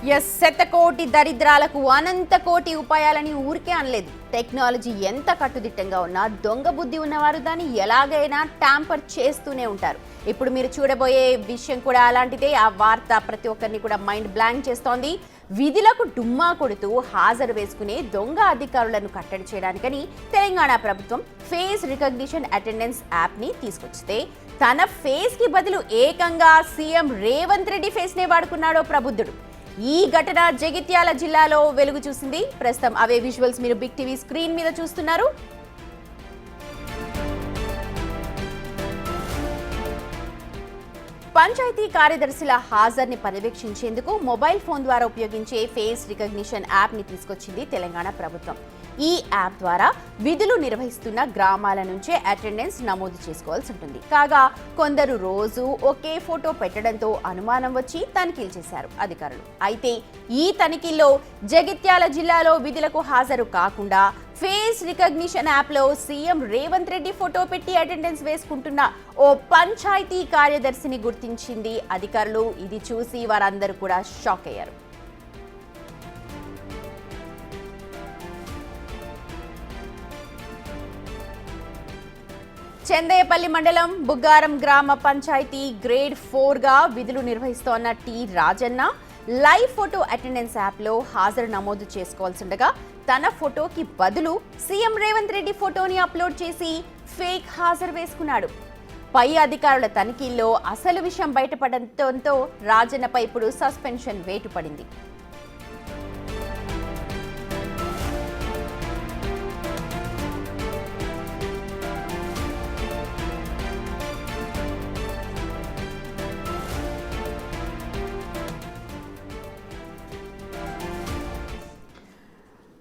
శతకోటి దరిద్రాలకు అనంత కోటి ఉపాయాలని ఊరికే అనలేదు. టెక్నాలజీ ఎంత కట్టుదిట్టంగా ఉన్నా దొంగ బుద్ధి ఉన్నవారు దాన్ని ఎలాగైనా ట్యాంపర్ చేస్తూనే ఉంటారు. ఇప్పుడు మీరు చూడబోయే విషయం కూడా అలాంటిదే. ఆ వార్త ప్రతి ఒక్కరిని కూడా మైండ్ బ్లాంక్ చేస్తోంది. విధులకు డుమ్మా కొడుతూ హాజరు వేసుకునే దొంగ అధికారులను కట్టడి చేయడానికని తెలంగాణ ప్రభుత్వం ఫేస్ రికగ్నిషన్ అటెండెన్స్ యాప్ని తీసుకొచ్చితే తన ఫేస్ కి బదులు ఏకంగా సీఎం రేవంత్ రెడ్డి ఫేస్ నే వాడుకున్నాడో ప్రబుద్ధుడు. ఈ ఘటన జగిత్యాల జిల్లాలో వెలుగు చూసింది. ప్రస్తుతం అవే విజువల్స్ మీరు బిగ్ టీవీ స్క్రీన్ మీద చూస్తున్నారు. పంచాయతీ కార్యదర్శుల హాజరుని పర్యవేక్షించేందుకు మొబైల్ ఫోన్ ద్వారా ఉపయోగించే ఫేస్ రికగ్నిషన్ యాప్ని తీసుకొచ్చింది తెలంగాణ ప్రభుత్వం. ఈ యాప్ ద్వారా విధులు నిర్వహిస్తున్న గ్రామాల నుంచే అటెండెన్స్ నమోదు చేసుకోవాల్సి ఉంటుంది. కాగా కొందరు రోజు ఒకే ఫోటో పెట్టడంతో అనుమానం వచ్చి తనిఖీలు చేశారు అధికారులు. అయితే ఈ తనిఖీల్లో జగిత్యాల జిల్లాలో విధులకు హాజరు కాకుండా ఫేస్ రికగ్నిషన్ యాప్లో సీఎం రేవంత్ రెడ్డి ఫోటో పెట్టి అటెండెన్స్ వేసుకుంటున్న ఓ పంచాయతీ కార్యదర్శిని గుర్తించింది అధికారులు. ఇది చూసి వారందరూ కూడా షాక్ అయ్యారు. చందయ్యపల్లి మండలం బుగ్గారం గ్రామ పంచాయతీ గ్రేడ్ 4గా విధులు నిర్వహిస్తోన్న T Rajanna live photo attendance యాప్లో హాజరు నమోదు చేసుకోవాల్సిండగా తన ఫోటోకి బదులు సీఎం రేవంత్ రెడ్డి ఫోటోని అప్లోడ్ చేసి ఫేక్ హాజరు వేసుకున్నాడు. పై అధికారుల తనిఖీల్లో అసలు విషయం బయటపడటంతో రాజన్నపై ఇప్పుడు సస్పెన్షన్ వేటు పడింది.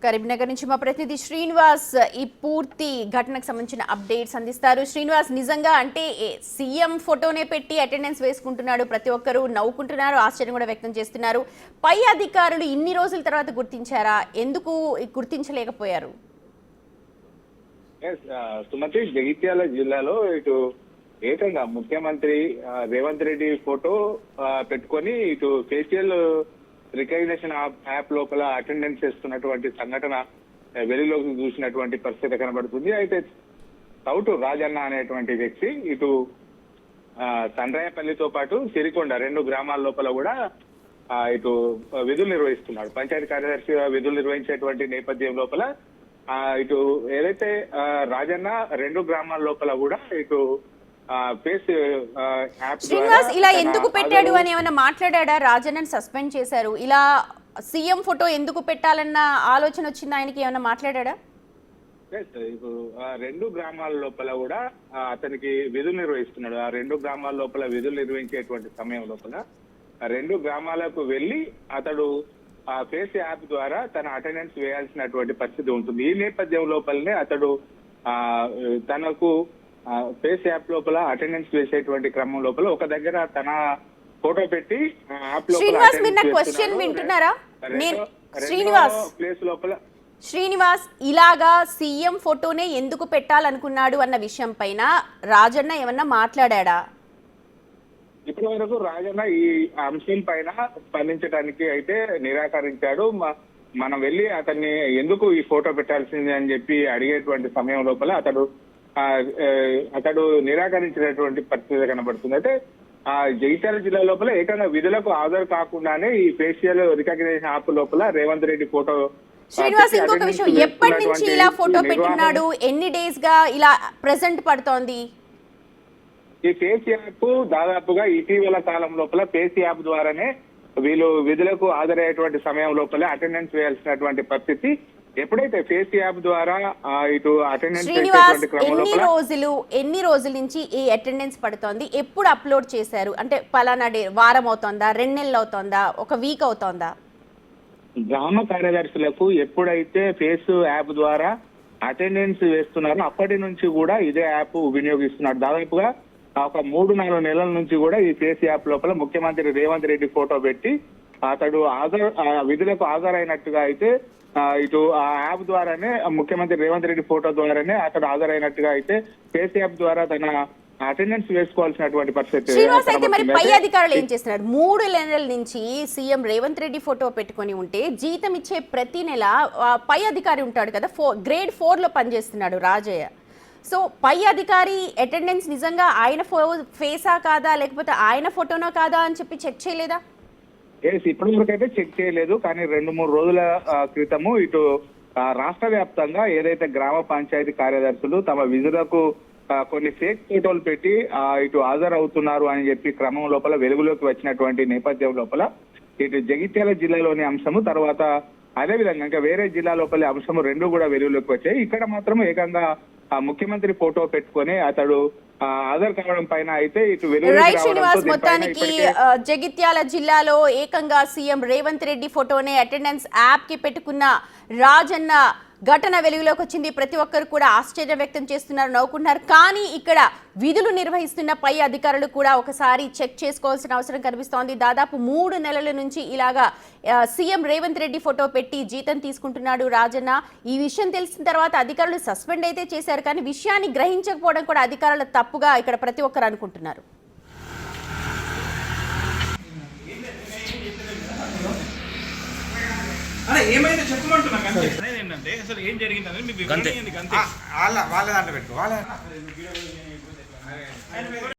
కరీంనగర్ నుంచి మా ప్రతినిధి శ్రీనివాస్ ఈ పూర్తి ఘటనకు సంబంధించిన అప్డేట్స్ అందిస్తారు. శ్రీనివాస్, నిజంగా అంటే సీఎం ఫోటోనే పెట్టి అటెండెన్స్ వేసుకుంటున్నాడు, ప్రతి ఒక్కరూ నవ్వుకుంటున్నారు, ఆశ్చర్యం కూడా వ్యక్తం చేస్తున్నారు. పై అధికారులు ఇన్ని రోజుల తర్వాత గుర్తించారా? ఎందుకు గుర్తించలేకపోయారు? సుమతి, జగిత్యాల జిల్లాలో ఇటు ఏకంగా ముఖ్యమంత్రి రేవంత్ రెడ్డి ఫోటో పెట్టుకొని ఇటు ఫేషియల్ రికగ్నిషన్ యాప్ లోపల అటెండెన్స్ చేస్తున్నటువంటి సంఘటన వెలుగులోకి చూసినటువంటి పరిస్థితి కనబడుతుంది. అయితే సౌటు రాజన్న అనేటువంటి వ్యక్తి ఇటు సండ్రాయపల్లితో పాటు సిరికొండ 2 గ్రామాల లోపల కూడా ఇటు విధులు నిర్వహిస్తున్నాడు. పంచాయతీ కార్యదర్శిగా విధులు నిర్వహించేటువంటి నేపథ్యం లోపల ఇటు ఏదైతే రాజన్న 2 గ్రామాల లోపల కూడా ఇటు శ్రీనివాస్ ఇలా ఎందుకు పెట్టాడు అని ఏమైనా మాట్లాడా? రాజన్నని సస్పెండ్ చేశారు, ఇలా సీఎం ఫోటో ఎందుకు పెట్టాలన్న ఆలోచన వచ్చింది ఆయనకి, ఏమైనా మాట్లాడా? ఇప్పుడు 2 గ్రామాల లోపల కూడా అతనికి విధులు నిర్వహిస్తున్నాడు. ఆ 2 గ్రామాల లోపల విధులు నిర్వహించేటువంటి సమయం లోపల 2 గ్రామాలకు వెళ్లి అతడు ఆ ఫేస్ యాప్ ద్వారా తన అటెండెన్స్ వేయాల్సినటువంటి పరిస్థితి ఉంటుంది. ఈ నేపథ్యం లోపలనే అతడు తనకు ఫేస్ యాప్ లోపల అటెండెన్స్ వేసేటువంటి క్రమం లోపల ఒక దగ్గర తన ఫోటో పెట్టి యాప్ శ్రీనివాస్ ఇలాగా సీఎం ఫోటోనే ఎందుకు పెట్టాలనుకున్నాడు అన్న విషయం పైన రాజన్న ఏమన్నా మాట్లాడా? ఇప్పటి వరకు రాజన్న ఈ అంశం పైన స్పందించడానికి అయితే నిరాకరించాడు. మనం వెళ్ళి అతన్ని ఎందుకు ఈ ఫోటో పెట్టాల్సింది అని చెప్పి అడిగేటువంటి సమయం లోపల అతడు నిరాకరించినటువంటి పరిస్థితి కనబడుతుంది. అయితే జగిత్యాల జిల్లా లోపల ఏకంగా విధులకు హాజరు కాకుండానే ఈ ఫేషియల్ రికగ్నిషన్ యాప్ లోపల రేవంత్ రెడ్డి ఫోటో. శ్రీనివాస్, ఇంకొక విషయం, ఎప్పటి నుంచి ఇలా ఫోటో పెట్టినాడు? ఎన్ని డేస్ గా ఇలా ప్రెసెంట్ పడుతోంది? ఈ ఫేస్ యాప్ దాదాపుగా ఇటీవల కాలం లోపల ఫేస్ యాప్ ద్వారానే వీళ్ళు విధులకు హాజరయ్యేటువంటి సమయం లోపల అటెండెన్స్ వేయాల్సినటువంటి పరిస్థితి. ఎప్పుడైతే ఫేస్ యాప్ ద్వారా ఇటు అటెండెన్స్ ఎన్ని రోజుల నుంచి ఈ అటెండెన్స్ పడుతోంది? ఎప్పుడు అప్లోడ్ చేశారు? అంటే పలానా వారం అవుతోందా, 2 నెలలు అవుతోందా, ఒక వీక్ అవుతోందా? గ్రామ కార్యదర్శులకు ఎప్పుడైతే ఫేస్ యాప్ ద్వారా అటెండెన్స్ వేస్తున్నారో అప్పటి నుంచి కూడా ఇదే యాప్ వినియోగిస్తున్నారు. దాదాపుగా ఒక 3-4 నెలల నుంచి కూడా ఈ ఫేస్ యాప్ లోపల ముఖ్యమంత్రి రేవంత్ రెడ్డి ఫోటో పెట్టి అతడు విధులకు హాజరైనట్టుగా అయితే ఇటు ఆ యాప్ ద్వారానే ముఖ్యమంత్రి రేవంత్ రెడ్డి ఫోటో ద్వారానే అతడు హాజరైనట్టుగా అయితే ఫేస్ యాప్ ద్వారా తన అటెండెన్స్ వేసుకోవాల్సినటువంటి పరిస్థితి శ్రీనివాస్, అయితే మరి పై కనబడుతుంది. అధికారులు ఏం చేస్తున్నారు? 3 నెలల నుంచి సీఎం రేవంత్ రెడ్డి ఫోటో పెట్టుకొని ఉంటే జీతం ఇచ్చే ప్రతి నెల పై అధికారి ఉంటాడు కదా, గ్రేడ్ 4 లో పనిచేస్తున్నాడు రాజయ్య. సో పై అధికారి అటెండెన్స్ నిజంగా ఆయన ఫేసా కాదా, లేకపోతే ఆయన ఫోటోనో కాదా అని చెప్పి చెక్ చేయలేదా? ఇప్పటి వరకు అయితే చెక్ చేయలేదు. కానీ 2-3 రోజుల క్రితము ఇటు రాష్ట్ర వ్యాప్తంగా ఏదైతే గ్రామ పంచాయతీ కార్యదర్శులు తమ విధులకు కొన్ని ఫేక్ ఫోటోలు పెట్టి ఇటు హాజరవుతున్నారు అని చెప్పి క్రమం లోపల వెలుగులోకి వచ్చినటువంటి నేపథ్యం లోపల ఇటు జగిత్యాల జిల్లాలోని అంశము, తర్వాత అదేవిధంగా ఇంకా వేరే జిల్లా లోపల అంశము రెండు కూడా వెలుగులోకి వచ్చాయి. ఇక్కడ మాత్రం ఏకంగా ముఖ్యమంత్రి ఫోటో పెట్టుకొని అతడు హాజరు కావడం పైన అయితే ఇటు రైట్ శ్రీనివాస్, మొత్తానికి జగిత్యాల జిల్లాలో ఏకంగా సీఎం రేవంత్ రెడ్డి ఫోటోనే అటెండెన్స్ యాప్ కి పెట్టుకున్న రాజన్న ఘటన వెలుగులోకి వచ్చింది. ప్రతి ఒక్కరు కూడా ఆశ్చర్యం వ్యక్తం చేస్తున్నారు, నవ్వుకుంటున్నారు. కానీ ఇక్కడ విధులు నిర్వహిస్తున్న పై అధికారులు కూడా ఒకసారి చెక్ చేసుకోవాల్సిన అవసరం కనిపిస్తోంది. దాదాపు 3 నెలల నుంచి ఇలాగా సీఎం రేవంత్ రెడ్డి ఫోటో పెట్టి జీతం తీసుకుంటున్నాడు రాజన్న. ఈ విషయం తెలిసిన తర్వాత అధికారులు సస్పెండ్ అయితే చేశారు, కానీ విషయాన్ని గ్రహించకపోవడం కూడా అధికారుల తప్పుగా ఇక్కడ ప్రతి ఒక్కరు అనుకుంటున్నారు. ఏమైతే చెప్పమంటున్నాం అంతే. ఏంటంటే అసలు ఏం జరిగిందని మీకు వాళ్ళ దాంట్లో పెట్టుకో వాళ్ళ